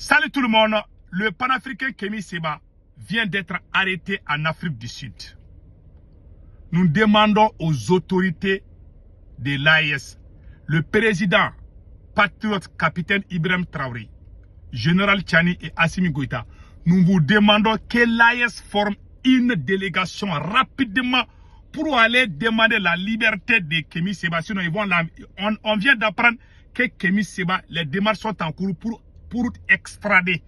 Salut tout le monde, le panafricain Kémy Séba vient d'être arrêté en Afrique du Sud. Nous demandons aux autorités de l'AES, le président, patriote, capitaine Ibrahim Traoré, général Tchani et Assimi Goïta, nous vous demandons que l'AES forme une délégation rapidement pour aller demander la liberté de Kémy Séba. Sinon, on vient d'apprendre que Kémy Séba, les démarches sont en cours pour extrader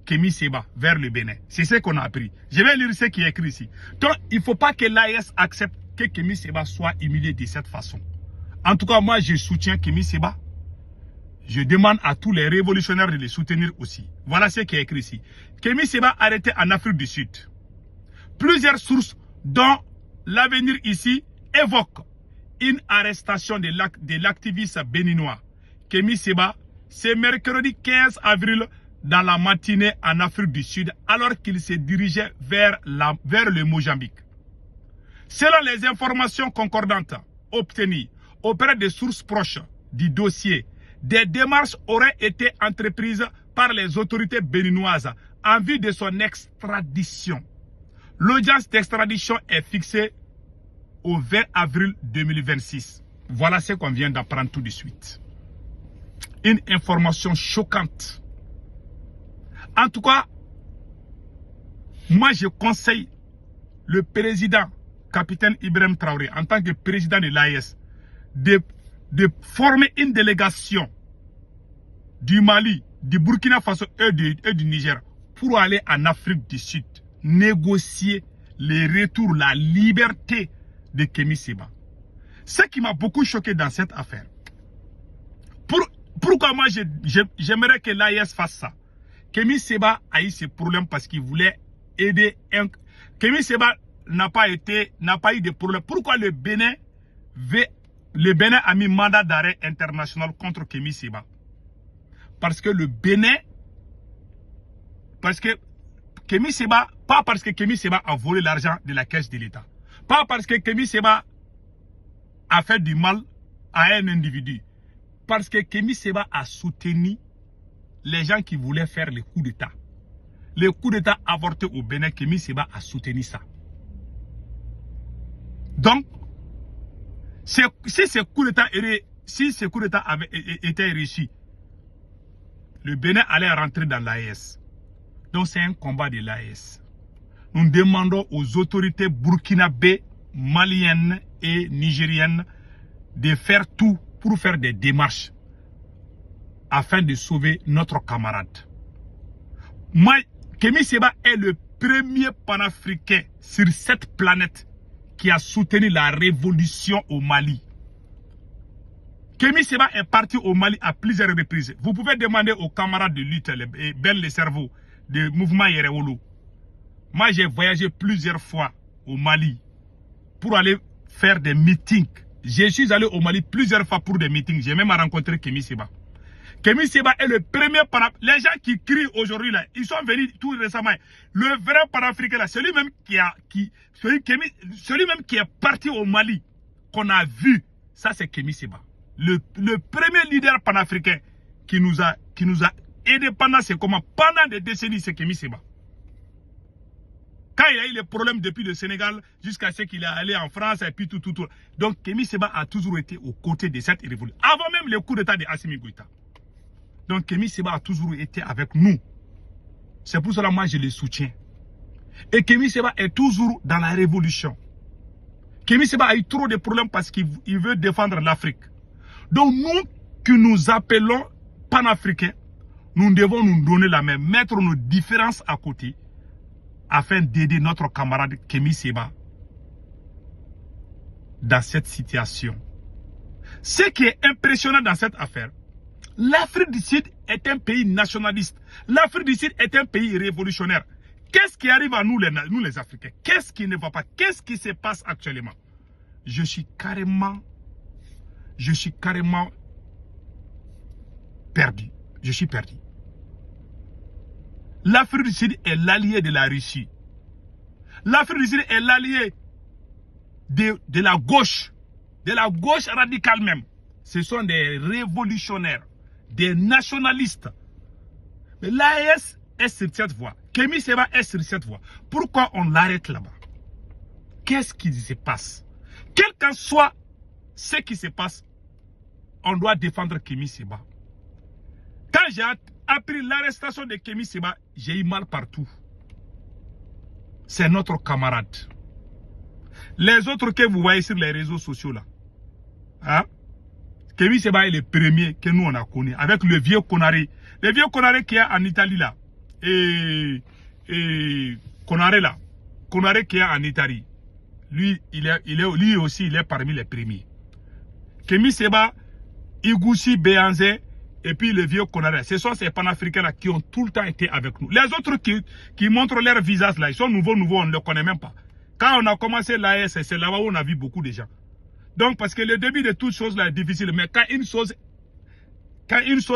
Kémy Séba vers le Bénin. C'est ce qu'on a appris. Je vais lire ce qui est écrit ici. Donc, il ne faut pas que l'AES accepte que Kémy Séba soit humilié de cette façon. En tout cas, moi, je soutiens Kémy Séba. Je demande à tous les révolutionnaires de les soutenir aussi. Voilà ce qui est écrit ici. Kémy Séba arrêté en Afrique du Sud. Plusieurs sources, dont l'avenir ici, évoquent une arrestation de l'activiste béninois. Kémy Séba, c'est mercredi 15 avril dans la matinée en Afrique du Sud, alors qu'il se dirigeait vers le Mozambique. Selon les informations concordantes obtenues auprès des sources proches du dossier, des démarches auraient été entreprises par les autorités béninoises en vue de son extradition. L'audience d'extradition est fixée au 20 avril 2026. Voilà ce qu'on vient d'apprendre tout de suite. Une information choquante. En tout cas, moi je conseille le président, capitaine Ibrahim Traoré, en tant que président de l'AES, de former une délégation du Mali, du Burkina Faso et du Niger pour aller en Afrique du Sud, négocier les retours, la liberté de Kémy Séba. Ce qui m'a beaucoup choqué dans cette affaire. Pourquoi moi j'aimerais que l'AES fasse ça? Kémy Séba a eu ce problème parce qu'il voulait aider. Kémy Séba n'a pas eu de problème. Pourquoi le Bénin a mis mandat d'arrêt international contre Kémy Séba? Parce que le Bénin, pas parce que Kémy Séba a volé l'argent de la caisse de l'État. Pas parce que Kémy Séba a fait du mal à un individu. Parce que Kémy Séba a soutenu les gens qui voulaient faire le coup d'État. Le coup d'État avorté au Bénin, Kémy Séba a soutenu ça. Donc, si ce coup d'État avait été réussi, le Bénin allait rentrer dans l'AES. Donc, c'est un combat de l'AES. Nous demandons aux autorités burkinabées, maliennes et nigériennes de faire tout pour faire des démarches afin de sauver notre camarade. Moi, Kémy Séba est le premier panafricain sur cette planète qui a soutenu la révolution au Mali. Kémy Séba est parti au Mali à plusieurs reprises. Vous pouvez demander aux camarades de lutte, les cerveaux, du mouvement Yerewolo. Moi, j'ai voyagé plusieurs fois au Mali pour aller faire des meetings. Je suis allé au Mali plusieurs fois pour des meetings. J'ai même rencontré Kémy Séba. Kémy Séba est le premier panafricain. Les gens qui crient aujourd'hui, là, ils sont venus tout récemment. Le vrai panafricain, là, celui-même qui est parti au Mali, qu'on a vu, ça c'est Kémy Séba. Le premier leader panafricain qui nous a aidé pendant des décennies, c'est Kémy Séba. Quand il a eu les problèmes depuis le Sénégal jusqu'à ce qu'il est allé en France et puis tout. Donc Kémy Séba a toujours été aux côtés de cette révolution. Avant même le coup d'État de Assimi Goïta. Donc Kémy Séba a toujours été avec nous. C'est pour cela que moi je le soutiens. Et Kémy Séba est toujours dans la révolution. Kémy Séba a eu trop de problèmes parce qu'il veut défendre l'Afrique. Donc nous qui nous appelons panafricains, nous devons nous donner la main, mettre nos différences à côté afin d'aider notre camarade Kémy Séba dans cette situation. Ce qui est impressionnant dans cette affaire, l'Afrique du Sud est un pays nationaliste. L'Afrique du Sud est un pays révolutionnaire. Qu'est-ce qui arrive à nous les Africains? Qu'est-ce qui ne va pas? Qu'est-ce qui se passe actuellement? Je suis carrément perdu. Je suis perdu. L'Afrique du Sud est l'allié de la Russie. L'Afrique du Sud est l'allié de la gauche radicale même. Ce sont des révolutionnaires, des nationalistes. Mais l'AES est sur cette voie. Kémy Séba est sur cette voie. Pourquoi on l'arrête là-bas? Qu'est-ce qui se passe? Quel qu'en soit ce qui se passe, on doit défendre Kémy Séba. Quand j'ai appris l'arrestation de Kémy Séba, j'ai eu mal partout. C'est notre camarade. Les autres que vous voyez sur les réseaux sociaux là, hein? Kémy Séba est le premier que nous on a connu, avec le vieux Konaré. Le vieux Konaré qui est en Italie là. Et Konaré là. Konaré qui est en Italie. Lui aussi, il est parmi les premiers. Kémy Séba, Igoussi, Béanzé, et puis le vieux Konaré. Ce sont ces panafricains là qui ont tout le temps été avec nous. Les autres qui montrent leur visage là, ils sont nouveaux, on ne les connaît même pas. Quand on a commencé l'AES, c'est là-bas où on a vu beaucoup de gens. Donc, parce que le début de toute chose là est difficile, mais quand une chose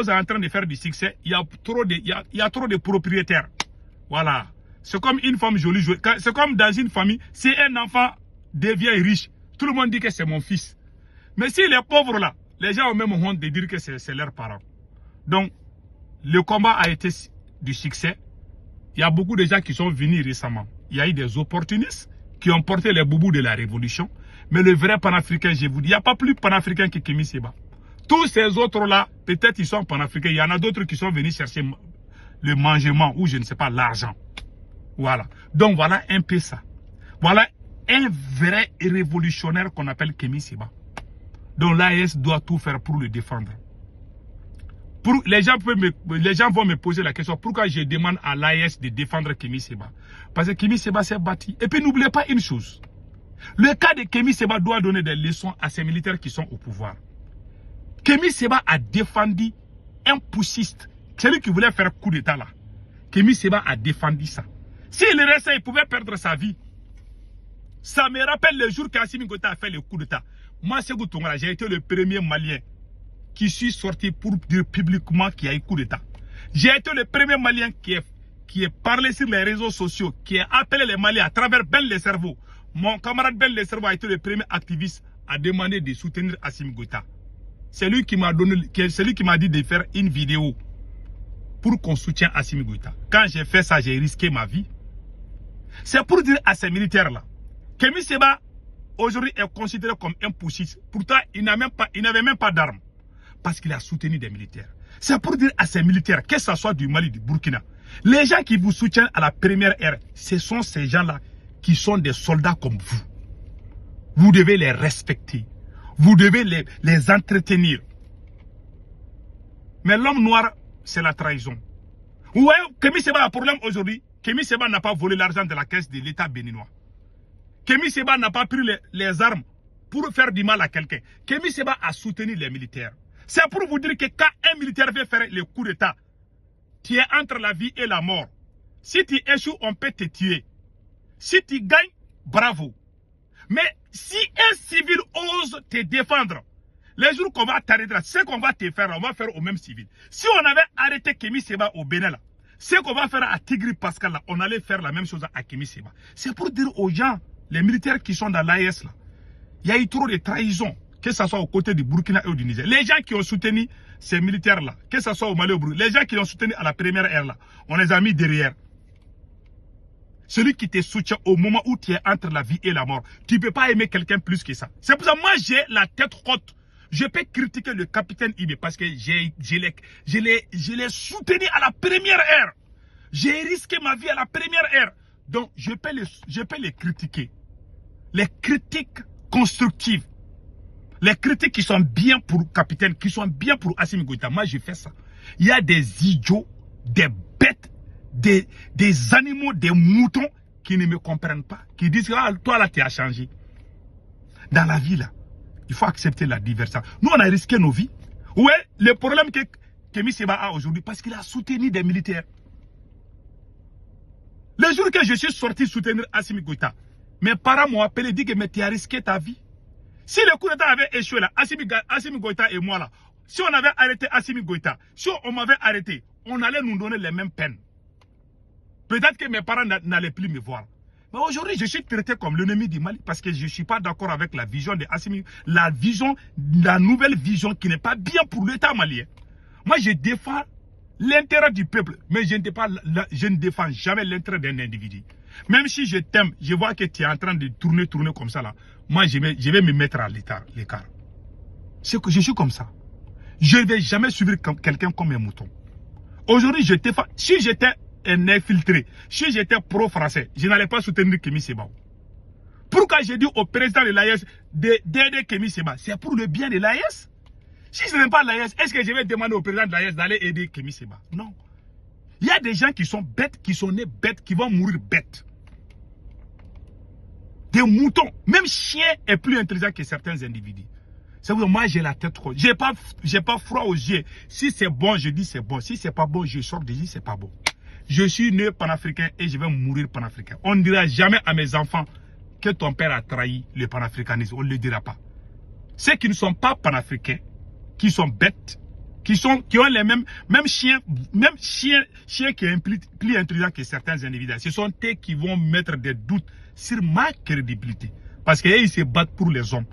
est en train de faire du succès, il y a trop de propriétaires. Voilà. C'est comme une femme jolie. C'est comme dans une famille, si un enfant devient riche, tout le monde dit que c'est mon fils. Mais si les pauvres là, les gens ont même honte de dire que c'est leurs parents. Donc, le combat a été du succès. Il y a beaucoup de gens qui sont venus récemment. Il y a eu des opportunistes qui ont porté les boubous de la révolution. Mais le vrai panafricain, je vous dis, il n'y a pas plus panafricain que Kémy Séba. Tous ces autres-là, peut-être ils sont panafricains. Il y en a d'autres qui sont venus chercher le mangement ou je ne sais pas, l'argent. Voilà. Donc voilà un peu ça. Voilà un vrai révolutionnaire qu'on appelle Kémy Séba. Donc l'AES doit tout faire pour le défendre. Les gens vont me poser la question, pourquoi je demande à l'AES de défendre Kémy Séba? Parce que Kémy Séba s'est battu. Et puis n'oubliez pas une chose. Le cas de Kémy Séba doit donner des leçons à ces militaires qui sont au pouvoir. Kémy Séba a défendu un poussiste, celui qui voulait faire coup d'état là. Kémy Séba a défendu ça. S'il restait, il pouvait perdre sa vie. Ça me rappelle le jour qu'Assimi Goïta a fait le coup d'état. Moi, Sékou Toungara, j'ai été le premier Malien qui suis sorti pour dire publiquement qu'il y a eu coup d'état. J'ai été le premier Malien qui est parlé sur les réseaux sociaux, qui a appelé les Maliens à travers Ben Le Cerveau. Mon camarade Ben Le Cerveau a été le premier activiste à demander de soutenir Assimi Goïta. C'est lui qui m'a dit de faire une vidéo pour qu'on soutienne Assimi Goïta. Quand j'ai fait ça, j'ai risqué ma vie. C'est pour dire à ces militaires-là, Kémy Séba, aujourd'hui, est considéré comme un poussiste. Pourtant, il n'avait même pas d'armes. Parce qu'il a soutenu des militaires. C'est pour dire à ces militaires, que ce soit du Mali, du Burkina, les gens qui vous soutiennent à la première ère, ce sont ces gens-là qui sont des soldats comme vous. Vous devez les respecter. Vous devez les entretenir. Mais l'homme noir, c'est la trahison. Ouais, Kémy Séba a un problème aujourd'hui. Kémy Séba n'a pas volé l'argent de la caisse de l'État béninois. Kémy Séba n'a pas pris les armes pour faire du mal à quelqu'un. Kémy Séba a soutenu les militaires. C'est pour vous dire que quand un militaire veut faire le coup d'état, tu es entre la vie et la mort. Si tu échoues, on peut te tuer. Si tu gagnes, bravo. Mais si un civil ose te défendre, les jours qu'on va t'arrêter là, ce qu'on va te faire, on va faire au même civil. Si on avait arrêté Kémy Séba au Bénin là, ce qu'on va faire à Tigri Pascal là, on allait faire la même chose à Kémy Séba. C'est pour dire aux gens, les militaires qui sont dans l'AES là, il y a eu trop de trahison, que ce soit aux côtés du Burkina et du Niger. Les gens qui ont soutenu ces militaires là, que ce soit au Mali ou au Burkina, les gens qui ont soutenu à la première ère là, on les a mis derrière. Celui qui te soutient au moment où tu es entre la vie et la mort, tu ne peux pas aimer quelqu'un plus que ça. C'est pour ça que moi j'ai la tête haute. Je peux critiquer le capitaine Ibé parce que je l'ai soutenu à la première ère. J'ai risqué ma vie à la première ère. Donc je peux les critiquer. Les critiques constructives. Les critiques qui sont bien pour le capitaine, qui sont bien pour Assimi Goïta. Moi je fais ça. Il y a des idiots, des bêtes, des animaux, des moutons qui ne me comprennent pas. Qui disent, ah, toi là tu as changé. Dans la vie là, il faut accepter la diversité. Nous, on a risqué nos vies. Ouais, le problème que Kémy Séba a aujourd'hui, parce qu'il a soutenu des militaires. Le jour que je suis sorti soutenir Assimi Goïta, mes parents m'ont appelé et dit que tu as risqué ta vie. Si le coup d'état avait échoué là, Assimi Goïta et moi là, si on avait arrêté Assimi Goïta, si on m'avait arrêté, on allait nous donner les mêmes peines. Peut-être que mes parents n'allaient plus me voir. Mais aujourd'hui, je suis traité comme l'ennemi du Mali parce que je ne suis pas d'accord avec la vision de Assimi, la nouvelle vision qui n'est pas bien pour l'État malien. Moi, je défends l'intérêt du peuple. Mais je ne défends jamais l'intérêt d'un individu. Même si je t'aime, je vois que tu es en train de tourner comme ça là. Moi, je vais me mettre à l'écart. Je suis comme ça. Je ne vais jamais suivre quelqu'un comme un mouton. Aujourd'hui, si j'étais un infiltré, si j'étais pro-français, je n'allais pas soutenir Kémi Séba. Pourquoi j'ai dit au président de l'AES d'aider Kémi Séba? C'est pour le bien de l'AES. Si ce n'est pas l'AES, est-ce que je vais demander au président de l'AES d'aller aider Kémi Séba? Non. Il y a des gens qui sont bêtes, qui sont nés bêtes, qui vont mourir bêtes. Des moutons. Même chien est plus intelligent que certains individus. C'est pour moi j'ai la tête trop. J'ai pas froid aux yeux. Si c'est bon, je dis c'est bon. Si c'est pas bon, je sors de dire c'est pas bon. Je suis né panafricain et je vais mourir panafricain. On ne dira jamais à mes enfants que ton père a trahi le panafricanisme. On ne le dira pas. Ceux qui ne sont pas panafricains, qui sont bêtes, qui ont les mêmes chiens qui est plus intelligent que certains individus. Ce sont eux qui vont mettre des doutes sur ma crédibilité. Parce qu'ils se battent pour les hommes.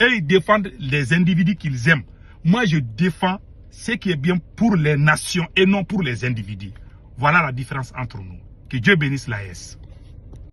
Et ils défendent les individus qu'ils aiment. Moi, je défends ce qui est bien pour les nations et non pour les individus. Voilà la différence entre nous. Que Dieu bénisse l'AES.